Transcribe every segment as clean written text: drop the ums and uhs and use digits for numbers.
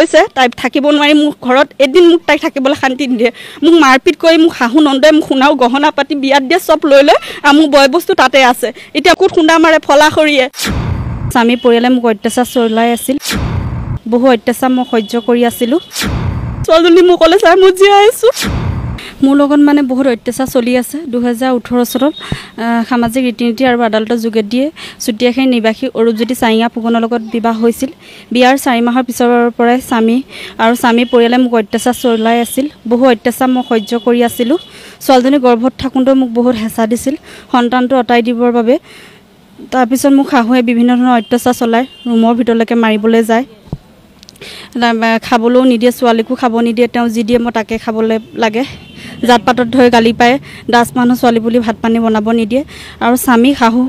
কৈছে তাই থাকিব নোৱাৰি মোৰ ঘৰত এদিন মোক তাই থাকিবলৈ শান্তি নিদিয়ে মোক মাৰপিট কৰি মোক শাহু নন্দই মোক সোণাও গহনা পাতি বিয়াত দিয়ে চব লৈ আৰু মোৰ বয় বস্তু তাতে আছে এতিয়া ক'ত খুন্দা মাৰে ফলাখৰিয়ে স্বামী পৰিয়ালে মোক অত্যাচাৰ চলাই আছিল বহু অত্যাচাৰ মই সহ্য কৰি আছিলোঁ ছোৱালীজনী মোক ক'লে ছাৰ মই জীয়াই আছোঁ মোৰ লগত মানে বহুত অত্যাচাৰ চলি আছে 2018 চনত সামাজিক ৰীতি নীতি আৰু আদালতৰ যোগেদিয়ে চুতীয়াখাৰী নিবাসী অৰূপজ্যোতি চাইঙা ফুকনৰ লগত বিবাহ হৈছিল বিয়াৰ 4 মাহৰ পিছৰ পৰাই স্বামী পৰিয়ালে মোক অত্যাচাৰ চলাই আছিল বহু অত্যাচাৰ মই সহ্য কৰি আছিলোঁ ছোৱালীজনী গৰ্ভত থাকোঁতে মোক বহুত হেঁচা দিছিল সন্তানটো অঁতাই দিবৰ বাবে তাৰপিছত মোক শাহুৱে বিভিন্ন ধৰণৰ অত্যাচাৰ চলাই ৰুমৰ ভিতৰলৈকে মাৰিবলৈ যায় খাবলৈও নিদিয়ে ছোৱালীকো খাব নিদিয়ে তেওঁ যি দিয়ে মই তাকে খাবলৈ লাগে জাত পাতত ধৰি গালি পায় দাস মানুহ ছোৱালী বুলি ভাত পানী বনাব নিদিয়ে আৰু স্বামী শাহু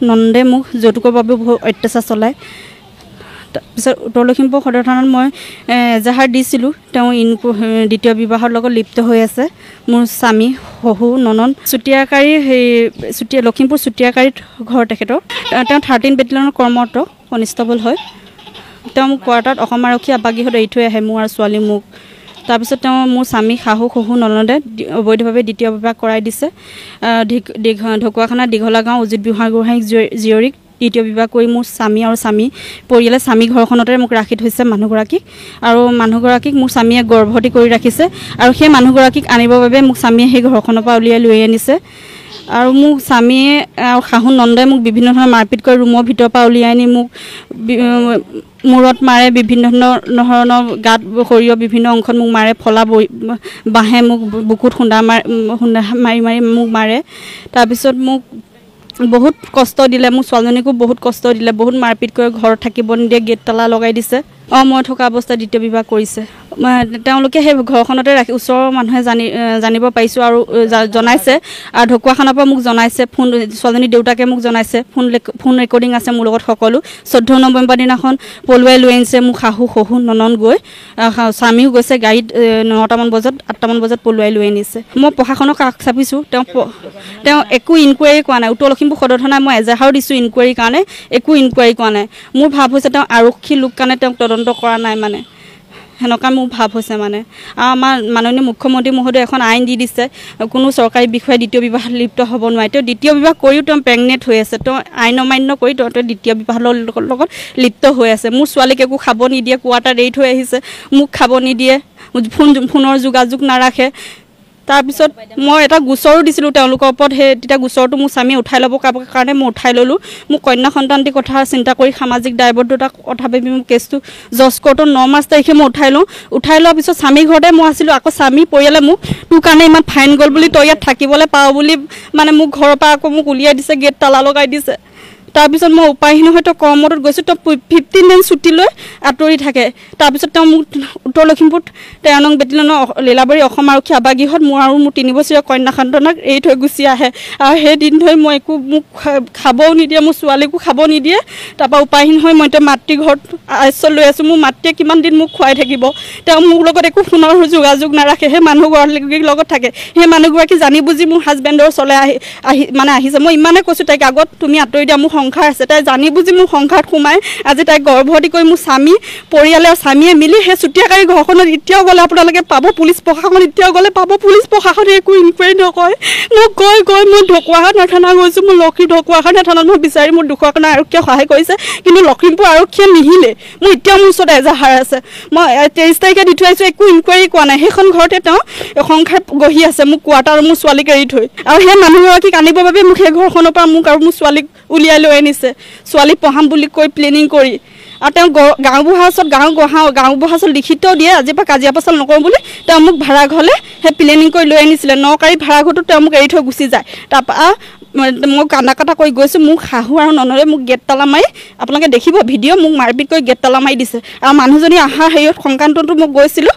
নন্দে মোক যৌতুকৰ বাবে বহুত অত্যাচাৰ চলায় তাৰপিছত উত্তৰ লখিমপুৰ সদৰ থানাত মই এজাহাৰ দিছিলোঁ তেওঁ দ্বিতীয় বিবাহৰ লগত লিপ্ত হৈ আছে মোৰ স্বামী শহু ননন চুতীয়াকাৰী লখিমপুৰ চুতীয়াকাৰীত ঘৰ তেখেতৰ তেওঁ 13 বেটেলিয়নৰ কৰ্মৰত কনিষ্টেবল হয় তেওঁ মোক কোৱাৰ্টাৰত অসম আৰক্ষী আবাসগৃহত এৰি থৈ আহে মোৰ আৰু ছোৱালী মোক তাৰপিছত তেওঁ মোৰ স্বামী শাহু শহু ননদে অবৈধভাৱে দ্বিতীয় বিবাহ কৰাই দিছে ঢকুৱাখানা দীঘলা গাঁও অজিত গোহাঁই জীয়ৰীক দ্বিতীয় বিবাহ কৰি মোৰ স্বামী আৰু স্বামী পৰিয়ালে স্বামী ঘৰখনতে মোক ৰাখি থৈছে মানুহগৰাকীক আৰু মানুহগৰাকীক মোৰ স্বামীয়ে গৰ্ভৱতী কৰি ৰাখিছে আৰু সেই মানুহগৰাকীক আনিবৰ বাবে মোক স্বামীয়ে সেই ঘৰখনৰ পৰা উলিয়াই লৈ আনিছে আৰু মোক স্বামীয়ে আৰু শাহু নন্দই মোক বিভিন্ন ধৰণৰ মাৰপিট কৰি ৰুমৰ ভিতৰৰ পৰা উলিয়াই আনি মোক মূৰত মাৰে বিভিন্ন ধৰণৰ গাত শৰীৰৰ বিভিন্ন অংশত মোক মাৰে ফলা বাঁহে মোক বুকুত খুন্দা মাৰি মোক মাৰে তাৰপিছত মোক বহুত কষ্ট দিলে মোৰ ছোৱালীজনীকো বহুত কষ্ট দিলে বহুত মাৰপিট কৰি ঘৰত থাকিব নিদিয়ে গেট তালা লগাই দিছে মই থকা অৱস্থাত দ্বিতীয় বিবাহ কৰিছে তেওঁলোকে সেই ঘৰখনতে ৰাখি ওচৰৰ মানুহে জানিব পাৰিছোঁ আৰু জনাইছে আৰু ঢকুৱাখানাৰ পৰা মোক জনাইছে ফোন ছোৱালীজনীৰ দেউতাকে মোক জনাইছে ফোন ৰেকৰ্ডিং আছে মোৰ লগত সকলো 14 নৱেম্বৰ দিনাখন পলুৱাই লৈ আনিছে মোক শাহু শহু ননন গৈ স্বামীও গৈছে গাড়ীত 9টামান বজাত 8টামান বজাত পলুৱাই লৈ আনিছে মই প্ৰশাসনক কাষ চাপিছোঁ তেওঁ একো ইনকুৱাৰী কৰা নাই উত্তৰ লখিমপুৰ সদৰ থানাত মই এজাহাৰো দিছোঁ ইনকুৱাৰীৰ কাৰণে একো ইনকুৱাৰী কৰা নাই মোৰ ভাৱ হৈছে তেওঁ আৰক্ষী লোক কাৰণে তেওঁক তদন্ত কৰা নাই মানে সেনেকুৱা মোৰ ভাৱ হৈছে মানে আৰু আমাৰ মাননীয় মুখ্যমন্ত্ৰী মহোদয়ে এখন আইন দি দিছে কোনো চৰকাৰী বিষয়ে দ্বিতীয় বিবাহত লিপ্ত হ'ব নোৱাৰে তেওঁ দ্বিতীয় বিবাহ কৰিও তেওঁ প্ৰেগনেণ্ট হৈ আছে তেওঁ আইন অমান্য কৰি তেওঁ দ্বিতীয় বিবাহৰ লগত লিপ্ত হৈ আছে মোৰ ছোৱালীক একো খাব নিদিয়ে কোৱাৰ্টাৰ এৰি থৈ আহিছে মোক খাব নিদিয়ে ফোনৰ যোগাযোগ নাৰাখে তাৰপিছত মই এটা গোচৰো দিছিলোঁ তেওঁলোকৰ ওপৰত সেই তেতিয়া গোচৰটো মোৰ স্বামীয়ে উঠাই ল'ব কাৰণে মই উঠাই ল'লোঁ মোক কন্যা সন্তানটিৰ কথা চিন্তা কৰি সামাজিক দায়বদ্ধতাৰ কথা ভাবি মোৰ কেছটো জজ কোৰ্টৰ 9 মাৰ্চ তাৰিখে মই উঠাই লোৱাৰ পিছত স্বামীৰ ঘৰতে মই আছিলোঁ আকৌ স্বামী পৰিয়ালে মোক তোৰ কাৰণে ইমান ফাইন গ'ল বুলি তই ইয়াত থাকিবলৈ পাওঁ বুলি মানে মোক ঘৰৰ পৰা আকৌ মোক উলিয়াই দিছে গেট তালা লগাই দিছে তাৰপিছত মই উপায়হীন হয়তো কৰ্মটোত গৈছোঁ তেওঁ 15 দিন ছুটি লৈ আঁতৰি থাকে তাৰপিছত তেওঁ মোক উত্তৰ লখিমপুৰ 13 নং বেটেলিয়নৰ লীলাবাৰী অসম আৰক্ষী আবাসগৃহত মোৰ আৰু মোৰ 3 বছৰীয়া কন্যা সন্তানক এৰি থৈ গুচি আহে আৰু সেই দিন ধৰি মই একো মোক খাবও নিদিয়ে মোৰ ছোৱালীকো খাব নিদিয়ে তাৰপৰা উপায়হীন হৈ মই এতিয়া মাতৃ ঘৰত আশ্ৰয় লৈ আছোঁ মোৰ মাতৃয়ে কিমান দিন মোক খুৱাই থাকিব তেওঁ মোৰ লগত একো ফোনৰ যোগাযোগ নাৰাখে সেই মানুহগৰাকীৰ লগত থাকে সেই মানুহগৰাকী জানি বুজি মোৰ হাজবেণ্ডৰ ওচৰলৈ আহিছে মই ইমানে কৈছোঁ তাইক আগত তুমি আঁতৰি দিয়া মোৰ সংসাৰ আছে তাই জানি বুজি মোৰ সংসাৰত সোমাই আজি তাইক গৰ্ভৱতী কৰি মোৰ স্বামী পৰিয়ালে আৰু স্বামীয়ে মিলি সেই চুতীয়াকাৰী ঘৰখনত এতিয়াও গ'লে আপোনালোকে পাব পুলিচ প্ৰশাসন এতিয়াও গ'লে পাব পুলিচ প্ৰশাসনে একো ইনকুৱাৰী নকৰে মোক গৈ মই ঢকুৱাখানা থানা গৈছোঁ মোৰ ঢকুৱাখানা থানাত মই বিচাৰি মোৰ ঢকুৱাখানা আৰক্ষীয়ে সহায় কৰিছে কিন্তু লখিমপুৰ আৰক্ষীয়ে নিহিলে মোৰ এতিয়াও মোৰ ওচৰত এজাহাৰ আছে মই 23 তাৰিখে দি থৈ আহিছোঁ একো ইনকুৱাৰী কৰা নাই সেইখন ঘৰতে তেওঁ সংসাৰ গঢ়ি আছে মোক কোৱাৰ্টাৰ আৰু মোৰ ছোৱালীক এৰি থৈ আৰু সেই মানুহগৰাকীক আনিবৰ বাবে মোক সেই ঘৰখনৰ পৰা মোক আৰু মোৰ ছোৱালীক উলিয়াই লৈ আনিছে ছোৱালী পঢ়াম বুলি কৈ প্লেনিং কৰি আৰু তেওঁ গাঁওবুঢ়াৰ ওচৰত লিখিতও দিয়ে আজিৰ পৰা কাজিয়া পেচাল নকৰোঁ বুলি তেওঁ মোক ভাড়া ঘৰলৈ সেই প্লেনিং কৰি লৈ আনিছিলে 9 কাৰী ভাড়া ঘৰটো তেওঁ মোক এৰি থৈ গুচি যায় তাৰপৰা মই কান্দা কাটা কৰি গৈছোঁ মোক শাহু আৰু ননৰে মোক গেট তালা মাৰি আপোনালোকে দেখিব ভিডিঅ' মোক মাৰপিট কৰি গেট তালা মাৰি দিছে আৰু মানুহজনী অহা হেৰিয়ত সংক্ৰান্তটো মই গৈছিলোঁ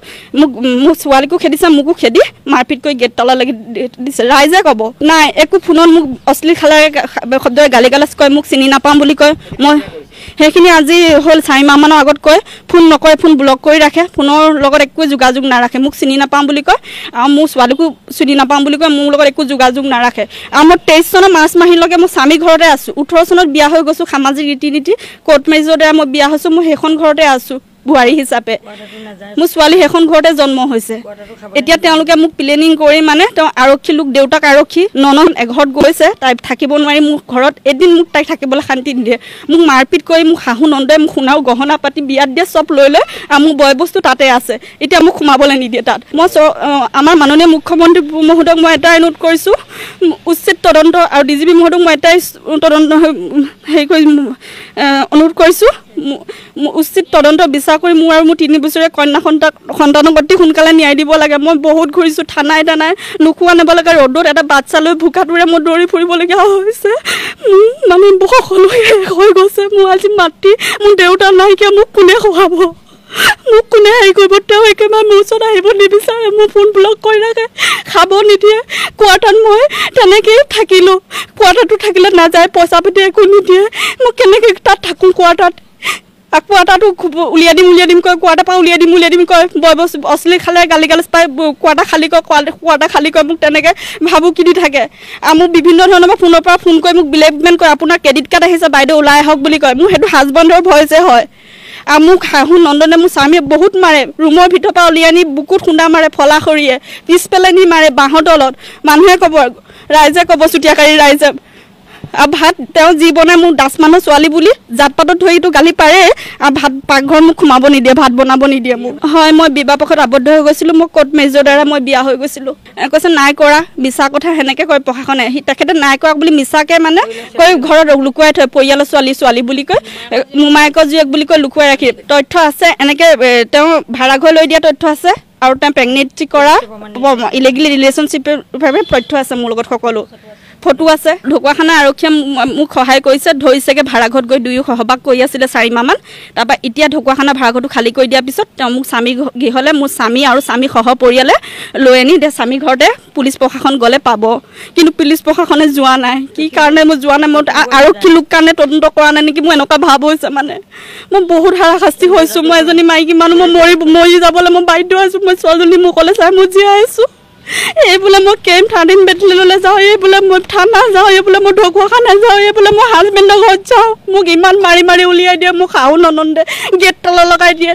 মোক ছোৱালীকো খেদিছে মোকো খেদি মাৰপিট কৰি গেট তালা লাগি দিছে ৰাইজে ক'ব নাই একো ফোনত মোক অশ্লীল শব্দৰে গালি গালাজ কয় মোক চিনি নাপাওঁ বুলি কয় মই সেইখিনি আজি হ'ল 4 মাহমানৰ আগত কয় ফোন নকৰে ফোন ব্লক কৰি ৰাখে ফোনৰ লগত একো যোগাযোগ নাৰাখে মোক চিনি নাপাওঁ বুলি কয় আৰু মোৰ ছোৱালীকো চিনি নাপাওঁ বুলি কয় মোৰ লগত একো যোগাযোগ নাৰাখে আৰু মই 23 চনৰ মাৰ্চ মাহলৈকে মই স্বামী ঘৰতে আছোঁ 18 চনত বিয়া হৈ গৈছোঁ সামাজিক ৰীতি নীতি কোৰ্ট মেৰেজৰ দ্বাৰা মই বিয়া হৈছোঁ মই সেইখন ঘৰতে আছোঁ বোৱাৰী হিচাপে মোৰ ছোৱালী সেইখন ঘৰতে জন্ম হৈছে এতিয়া তেওঁলোকে মোক প্লেনিং কৰি মানে তেওঁ আৰক্ষী লোক দেউতাক আৰক্ষী ননন এঘৰত গৈছে তাই থাকিব নোৱাৰি মোৰ ঘৰত এদিন মোক তাই থাকিবলৈ শান্তি নিদিয়ে মোক মাৰপিট কৰি মোক শাহু নন্দই মোক সোণাও গহনা পাতি বিয়াত দিয়ে চব লৈ লৈ আৰু মোৰ বয় বস্তু তাতে আছে এতিয়া মোক সোমাবলৈ নিদিয়ে তাত মই আমাৰ মাননীয় মুখ্যমন্ত্ৰী মহোদয়ক মই এটাই অনুৰোধ কৰিছোঁ উচিত তদন্ত আৰু ডিজিপি মহোদয়ক মই এটাই তদন্ত হেৰি কৰি অনুৰোধ কৰিছোঁ উচিত তদন্ত বিচাৰ কৰি মোৰ আৰু মোৰ 3 বছৰীয়া কন্যা সন্তানক অতি সোনকালে ন্যায় দিব লাগে মই বহুত ঘূৰিছোঁ থানাই নোখোৱা নিব লাগে ৰ'দত এটা বাচ্চা লৈ ভোকাটোৰে মই দৌৰি ফুৰিবলগীয়া হৈছে মানে সকলো হৈ গৈছে মোৰ আজি মাতৃ মোৰ দেউতা নাইকিয়া মোক কোনে খুৱাব মোক কোনে হেৰি কৰিব তেওঁ একেবাৰে মোৰ ওচৰত আহিব নিবিচাৰে মোৰ ফোন ব্লক কৰি ৰাখে খাব নিদিয়ে কোৱাৰ্টাৰত মই তেনেকেই থাকিলোঁ কোৱাৰ্টাৰটো থাকিলে নাযায় পইচা পাতি একো নিদিয়ে মই কেনেকৈ তাত থাকোঁ কোৱাৰ্টাৰত কোৱাৰ্টাৰটো উলিয়াই দিম কয় কোৱাৰ্টাৰ পৰা উলিয়াই দিম কয় বয় বস্তু অশ্লীল খালে গালি গালাজ পাই কোৱাৰ্টাৰ খালী কয় মোক তেনেকৈ ভাবোঁ কিনি থাকে আৰু মোক বিভিন্ন ধৰণৰ মই ফোনৰ পৰা ফোন কৰি মোক ব্লেকমেইল কৰে আপোনাৰ ক্ৰেডিট কাৰ্ড আহিছে বাইদেউ ওলাই আহক বুলি কয় মোৰ সেইটো হাজবেণ্ডৰ ভইচে হয় আৰু মোক শাহু নন্দনে মোৰ স্বামীয়ে বহুত মাৰে ৰুমৰ ভিতৰৰ পৰা উলিয়াই নি বুকুত খুন্দা মাৰে ফলাখৰিয়ে পিছফালে নি মাৰে বাঁহৰ তলত মানুহে ক'ব ৰাইজে ক'ব চুতীয়াকাৰী ৰাইজে আৰু ভাত তেওঁ যি বনাই মোৰ 10 মানুহৰ ছোৱালী বুলি জাত পাতত ধৰিটো গালি পাৰে আৰু ভাত পাকঘৰ মোক সোমাব নিদিয়ে ভাত বনাব নিদিয়ে মোক হয় মই বিবাহ পক্ষত আবদ্ধ হৈ গৈছিলোঁ মই কোৰ্ট মেৰেজৰ দ্বাৰা মই বিয়া হৈ গৈছিলোঁ কৈছে নাই কৰা মিছা কথা সেনেকৈ কয় প্ৰশাসনে তেখেতে নাই কৰা বুলি মিছাকৈ মানে কৈ ঘৰত লুকুৱাই থয় পৰিয়ালৰ ছোৱালী বুলি কয় মোমায়েকৰ জীয়েক বুলি কৈ লুকুৱাই ৰাখি তথ্য আছে এনেকৈ তেওঁ ভাড়াঘৰ লৈ দিয়া তথ্য আছে আৰু তেওঁ প্ৰেগনেঞ্চি কৰা ইলিগেল ৰিলেশ্যনশ্বিপৰ তথ্য আছে মোৰ লগত সকলো ফটো আছে ঢকুৱাখানা আৰক্ষীয়ে মোক সহায় কৰিছে ধৰিছেগৈ ভাড়াঘৰত গৈ দুয়ো সহবাস কৰি আছিলে 4 মাহমান তাৰপৰা এতিয়া ঢকুৱাখানা ভাড়াঘৰটো খালী কৰি দিয়াৰ পিছত তেওঁ মোক স্বামী গৃহলৈ মোৰ স্বামী আৰু স্বামী সহ পৰিয়ালে লৈ আনি এতিয়া স্বামী ঘৰতে পুলিচ প্ৰশাসন গ'লে পাব কিন্তু পুলিচ প্ৰশাসনে যোৱা নাই কি কাৰণে মই যোৱা নাই মই আৰক্ষী লোক কাৰণে তদন্ত কৰা নাই নেকি মোৰ এনেকুৱা ভাৱ হৈছে মানে মই বহুত হাৰাশাস্তি হৈছোঁ মই এজনী মাইকী মানুহ মই মৰি যাবলৈ মই বাধ্য হৈছোঁ মই ছোৱালীজনী মোকলৈ চাই মই জীয়াই আছোঁ এই বোলে মই কেম 13 বেটেলিয়নলৈ যাওঁ এই বোলে মই থানা যাওঁ এই বোলে মই ঢকুৱাখানা যাওঁ এই বোলে মই হাজবেণ্ডৰ ঘৰত যাওঁ মোক ইমান মাৰি উলিয়াই দিয়ে মোক শাহু ননন্দে গেট তলত লগাই দিয়ে